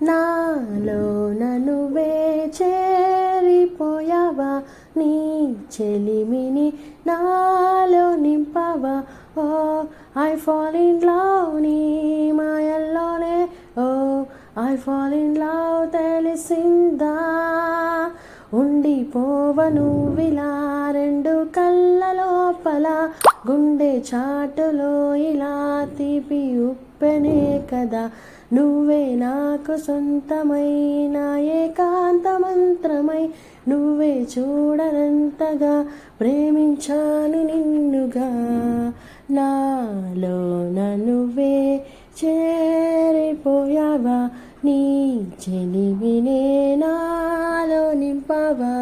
నాలోన నువ్వే చేరిపోయావా, నీ చెలిమిని నాలో నింపావా. ఓ ఐ ఫాల్ ఇన్ లవ్ నీ మాయల్లోనే, ఓ ఐ ఫాల్ ఇన్ లవ్ తెలిసిందా. ఉండిపోవను విలా రెండు కళ్ళ లోపల, గుండె చాటులో ఇలా తీపి ఉప్పెనే కదా. నువ్వే నాకు సొంతమైన ఏకాంత మంత్రమై, నువ్వే చూడనంతగా ప్రేమించాను నిన్నుగా. నాలోన నువ్వే చేరిపోయావా, నీ చెలిమినే నాలో నింపావా.